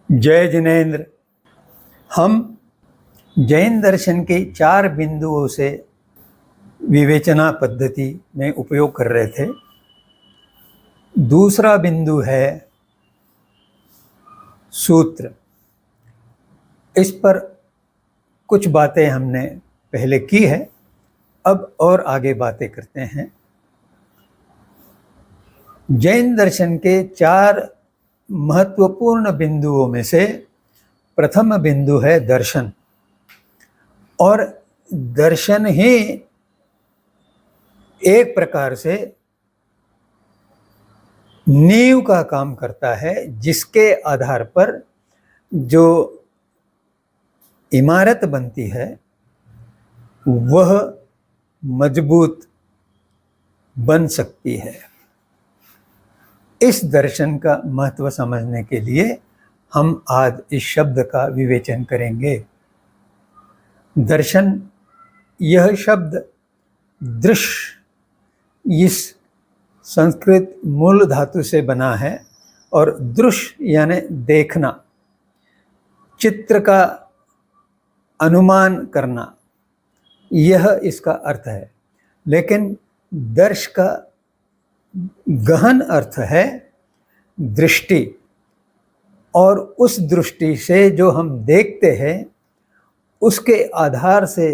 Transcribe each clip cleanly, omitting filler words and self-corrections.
जय जिनेन्द्र। हम जैन दर्शन के 4 बिंदुओं से विवेचना पद्धति में उपयोग कर रहे थे। दूसरा बिंदु है सूत्र। इस पर कुछ बातें हमने पहले की है, अब और आगे बातें करते हैं। जैन दर्शन के 4 महत्वपूर्ण बिंदुओं में से प्रथम बिंदु है दर्शन, और दर्शन ही एक प्रकार से नींव का काम करता है, जिसके आधार पर जो इमारत बनती है वह मजबूत बन सकती है। इस दर्शन का महत्व समझने के लिए हम आज इस शब्द का विवेचन करेंगे। दर्शन, यह शब्द दृश्य इस संस्कृत मूल धातु से बना है, और दृश्य यानी देखना, चित्र का अनुमान करना, यह इसका अर्थ है। लेकिन दर्श का गहन अर्थ है दृष्टि, और उस दृष्टि से जो हम देखते हैं उसके आधार से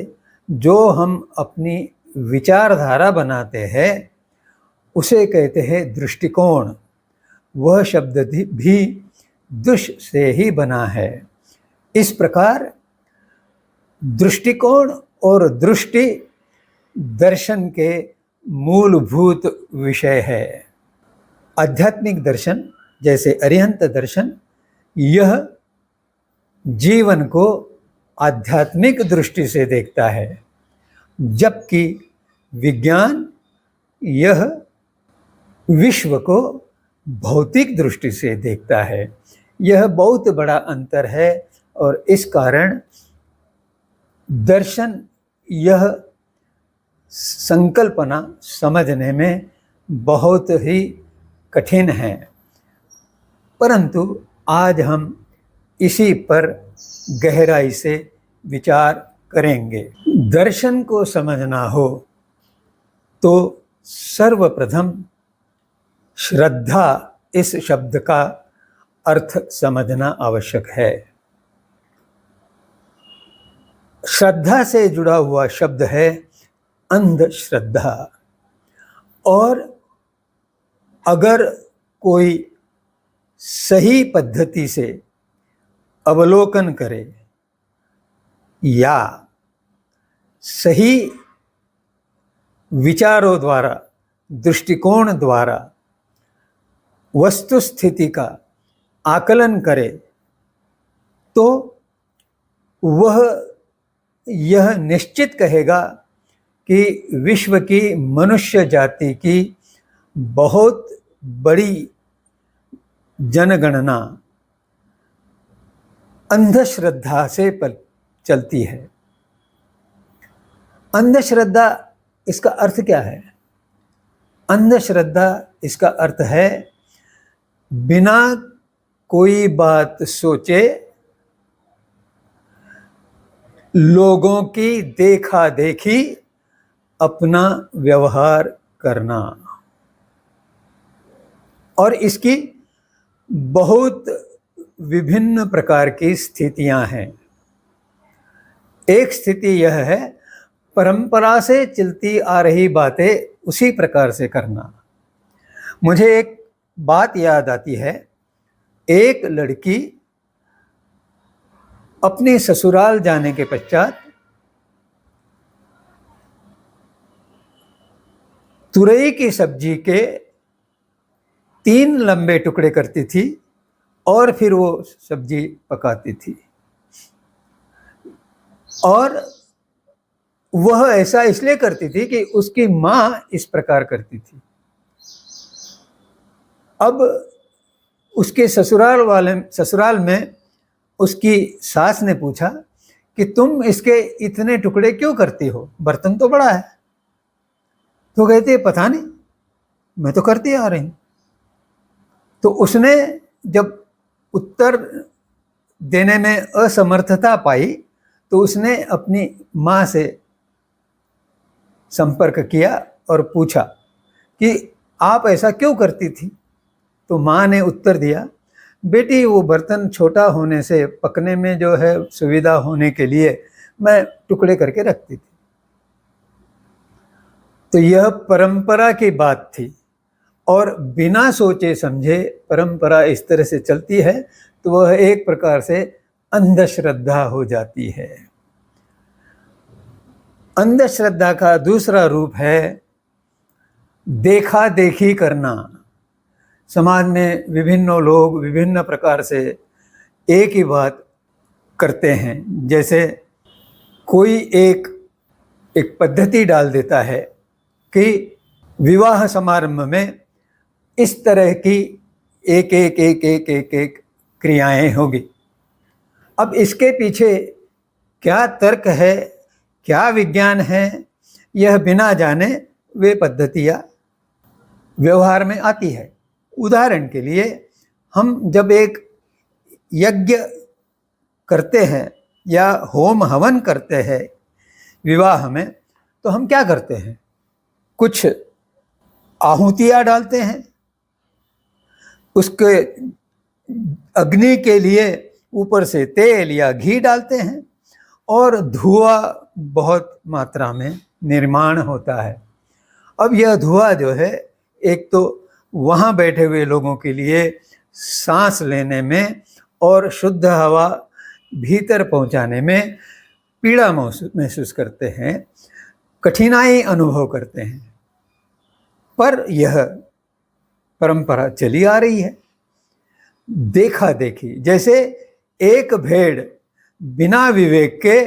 जो हम अपनी विचारधारा बनाते हैं उसे कहते हैं दृष्टिकोण। वह शब्द भी दृश्य से ही बना है। इस प्रकार दृष्टिकोण और दृष्टि दर्शन के मूलभूत विषय है। आध्यात्मिक दर्शन जैसे अरिहंत दर्शन, यह जीवन को आध्यात्मिक दृष्टि से देखता है, जबकि विज्ञान यह विश्व को भौतिक दृष्टि से देखता है। यह बहुत बड़ा अंतर है, और इस कारण दर्शन, यह संकल्पना समझने में बहुत ही कठिन है। परंतु आज हम इसी पर गहराई से विचार करेंगे। दर्शन को समझना हो तो सर्वप्रथम श्रद्धा, इस शब्द का अर्थ समझना आवश्यक है। श्रद्धा से जुड़ा हुआ शब्द है अंधश्रद्धा, और अगर कोई सही पद्धति से अवलोकन करे या सही विचारों द्वारा, दृष्टिकोण द्वारा वस्तु स्थिति का आकलन करे, तो वह यह निश्चित कहेगा कि विश्व की मनुष्य जाति की बहुत बड़ी जनगणना अंधश्रद्धा से चलती है। अंधश्रद्धा, इसका अर्थ क्या है? अंधश्रद्धा, इसका अर्थ है बिना कोई बात सोचे लोगों की देखा देखी अपना व्यवहार करना। और इसकी बहुत विभिन्न प्रकार की स्थितियां हैं। एक स्थिति यह है परंपरा से चलती आ रही बातें उसी प्रकार से करना। मुझे एक बात याद आती है। एक लड़की अपने ससुराल जाने के पश्चात तुरई की सब्जी के 3 लंबे टुकड़े करती थी और फिर वो सब्जी पकाती थी, और वह ऐसा इसलिए करती थी कि उसकी माँ इस प्रकार करती थी। अब उसके ससुराल में उसकी सास ने पूछा कि तुम इसके इतने टुकड़े क्यों करती हो, बर्तन तो बड़ा है। तो कहती है पता नहीं, मैं तो करती आ रही हूं। तो उसने जब उत्तर देने में असमर्थता पाई तो उसने अपनी माँ से संपर्क किया और पूछा कि आप ऐसा क्यों करती थी। तो माँ ने उत्तर दिया, बेटी वो बर्तन छोटा होने से पकने में जो है सुविधा होने के लिए मैं टुकड़े करके रखती थी। तो यह परंपरा की बात थी और बिना सोचे समझे परंपरा इस तरह से चलती है तो वह एक प्रकार से अंधश्रद्धा हो जाती है। अंधश्रद्धा का दूसरा रूप है देखा देखी करना। समाज में विभिन्न लोग विभिन्न प्रकार से एक ही बात करते हैं। जैसे कोई एक पद्धति डाल देता है कि विवाह समारंभ में इस तरह की एक क्रियाएं होगी। अब इसके पीछे क्या तर्क है, क्या विज्ञान है, यह बिना जाने वे पद्धतियाँ व्यवहार में आती है। उदाहरण के लिए हम जब एक यज्ञ करते हैं या होम हवन करते हैं विवाह में, तो हम क्या करते हैं, कुछ आहुतियाँ डालते हैं, उसके अग्नि के लिए ऊपर से तेल या घी डालते हैं और धुआं बहुत मात्रा में निर्माण होता है। अब यह धुआं जो है एक तो वहाँ बैठे हुए लोगों के लिए सांस लेने में और शुद्ध हवा भीतर पहुँचाने में पीड़ा महसूस करते हैं, कठिनाई अनुभव करते हैं। पर यह परंपरा चली आ रही है देखा देखी। जैसे एक भेड़ बिना विवेक के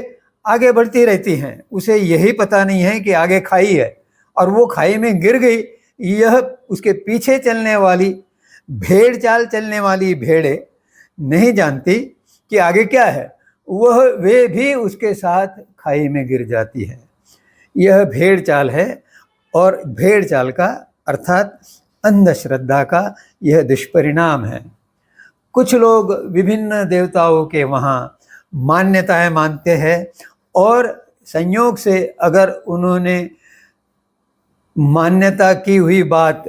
आगे बढ़ती रहती हैं, उसे यही पता नहीं है कि आगे खाई है और वो खाई में गिर गई। यह उसके पीछे चलने वाली भेड़ चाल चलने वाली भेड़े नहीं जानती कि आगे क्या है, वे भी उसके साथ खाई में गिर जाती है। यह भेड़ चाल है और भेड़ चाल का अर्थात अंधश्रद्धा का यह दुष्परिणाम है। कुछ लोग विभिन्न देवताओं के वहाँ मान्यताएं मानते हैं और संयोग से अगर उन्होंने मान्यता की हुई बात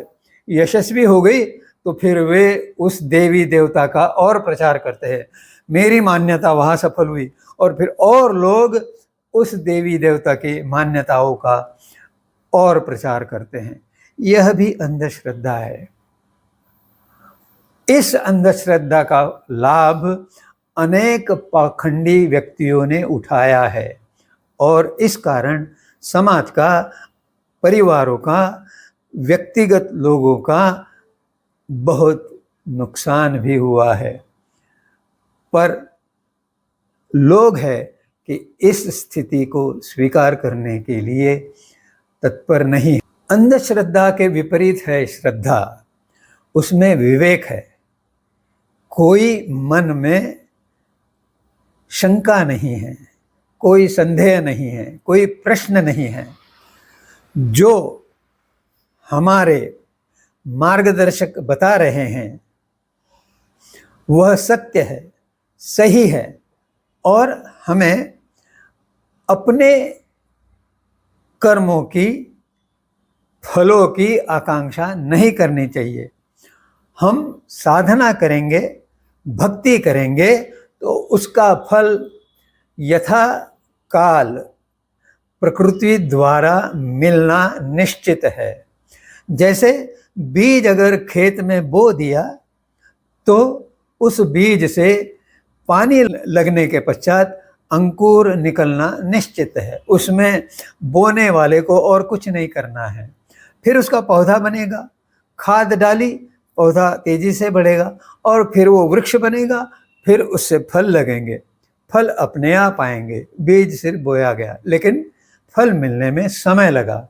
यशस्वी हो गई तो फिर वे उस देवी देवता का और प्रचार करते हैं। मेरी मान्यता वहाँ सफल हुई और फिर और लोग उस देवी देवता की मान्यताओं का और प्रचार करते हैं। यह भी अंधश्रद्धा है। इस अंधश्रद्धा का लाभ अनेक पाखंडी व्यक्तियों ने उठाया है और इस कारण समाज का, परिवारों का, व्यक्तिगत लोगों का बहुत नुकसान भी हुआ है। पर लोग हैं कि इस स्थिति को स्वीकार करने के लिए तत्पर नहीं। अंधश्रद्धा के विपरीत है श्रद्धा, उसमें विवेक है, कोई मन में शंका नहीं है, कोई संदेह नहीं है, कोई प्रश्न नहीं है। जो हमारे मार्गदर्शक बता रहे हैं वह सत्य है, सही है और हमें अपने कर्मों की, फलों की आकांक्षा नहीं करनी चाहिए। हम साधना करेंगे, भक्ति करेंगे तो उसका फल यथा काल प्रकृति द्वारा मिलना निश्चित है। जैसे बीज अगर खेत में बो दिया तो उस बीज से पानी लगने के पश्चात अंकुर निकलना निश्चित है। उसमें बोने वाले को और कुछ नहीं करना है। फिर उसका पौधा बनेगा, खाद डाली, पौधा तेजी से बढ़ेगा और फिर वो वृक्ष बनेगा, फिर उससे फल लगेंगे, फल अपने आप आएंगे। बीज सिर्फ बोया गया लेकिन फल मिलने में समय लगा।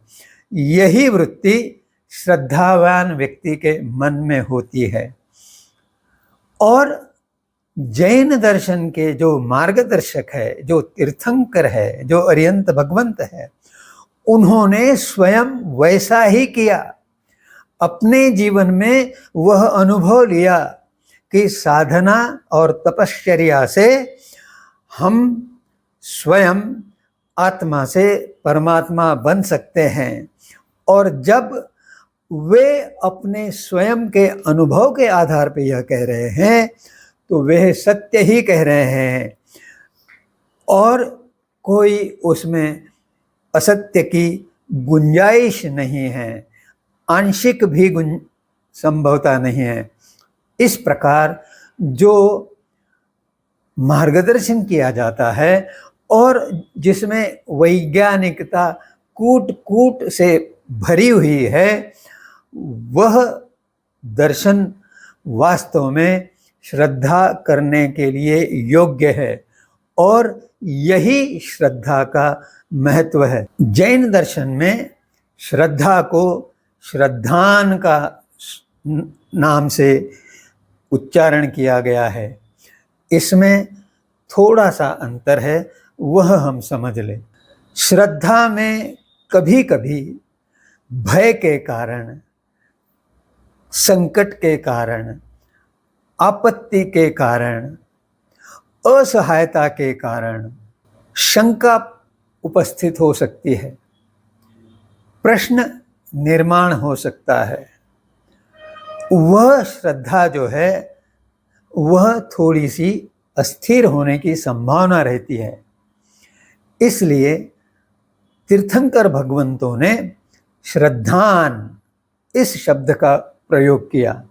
यही वृत्ति श्रद्धावान व्यक्ति के मन में होती है। और जैन दर्शन के जो मार्गदर्शक है, जो तीर्थंकर है, जो अरिहंत भगवंत है, उन्होंने स्वयं वैसा ही किया। अपने जीवन में वह अनुभव लिया कि साधना और तपश्चर्या से हम स्वयं आत्मा से परमात्मा बन सकते हैं। और जब वे अपने स्वयं के अनुभव के आधार पर यह कह रहे हैं तो वे सत्य ही कह रहे हैं और कोई उसमें असत्य की गुंजाइश नहीं है, आंशिक भी संभवता नहीं है। इस प्रकार जो मार्गदर्शन किया जाता है और जिसमें वैज्ञानिकता कूट कूट से भरी हुई है, वह दर्शन वास्तव में श्रद्धा करने के लिए योग्य है और यही श्रद्धा का महत्व है। जैन दर्शन में श्रद्धा को श्रद्धान का नाम से उच्चारण किया गया है। इसमें थोड़ा सा अंतर है, वह हम समझ लें। श्रद्धा में कभी कभी भय के कारण, संकट के कारण, आपत्ति के कारण, असहायता के कारण शंका उपस्थित हो सकती है, प्रश्न निर्माण हो सकता है। वह श्रद्धा जो है वह थोड़ी सी अस्थिर होने की संभावना रहती है। इसलिए तीर्थंकर भगवंतों ने श्रद्धान इस शब्द का प्रयोग किया।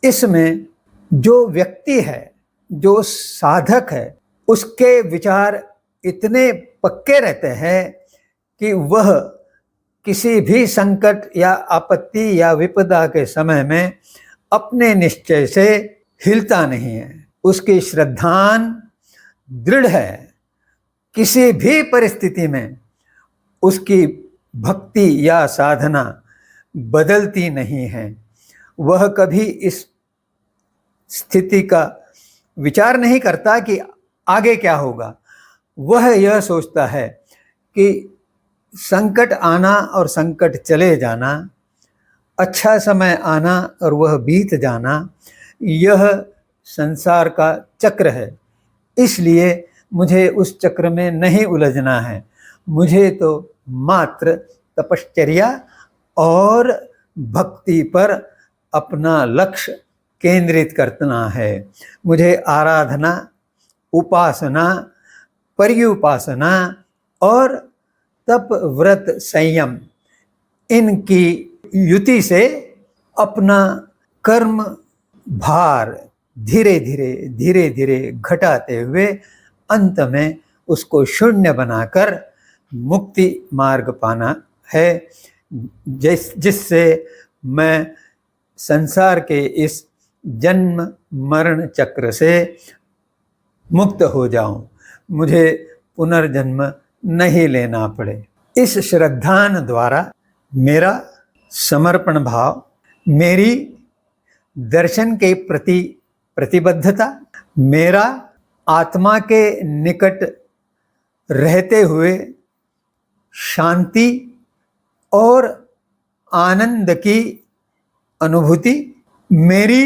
इसमें जो व्यक्ति है, जो साधक है, उसके विचार इतने पक्के रहते हैं कि वह किसी भी संकट या आपत्ति या विपदा के समय में अपने निश्चय से हिलता नहीं है। उसकी श्रद्धान दृढ़ है। किसी भी परिस्थिति में उसकी भक्ति या साधना बदलती नहीं है। वह कभी इस स्थिति का विचार नहीं करता कि आगे क्या होगा। वह यह सोचता है कि संकट आना और संकट चले जाना, अच्छा समय आना और वह बीत जाना, यह संसार का चक्र है। इसलिए मुझे उस चक्र में नहीं उलझना है। मुझे तो मात्र तपश्चर्या और भक्ति पर अपना लक्ष्य केंद्रित करना है। मुझे आराधना, उपासना, पर्युपासना और तप, व्रत, संयम, इनकी युति से अपना कर्म भार धीरे धीरे घटाते हुए अंत में उसको शून्य बनाकर मुक्ति मार्ग पाना है, जिससे मैं संसार के इस जन्म मरण चक्र से मुक्त हो जाऊं, मुझे पुनर्जन्म नहीं लेना पड़े। इस श्रद्धान द्वारा मेरा समर्पण भाव, मेरी दर्शन के प्रति प्रतिबद्धता, मेरा आत्मा के निकट रहते हुए शांति और आनंद की अनुभूति, मेरी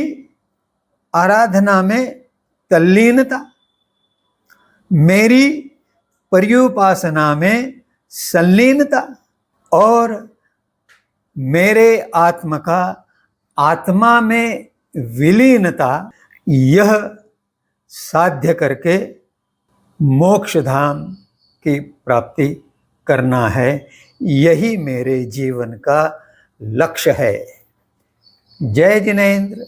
आराधना में तल्लीनता, मेरी पर्युपासना में संलीनता और मेरे आत्मा का आत्मा में विलीनता, यह साध्य करके मोक्ष धाम की प्राप्ति करना है। यही मेरे जीवन का लक्ष्य है। जय जिनेंद्र।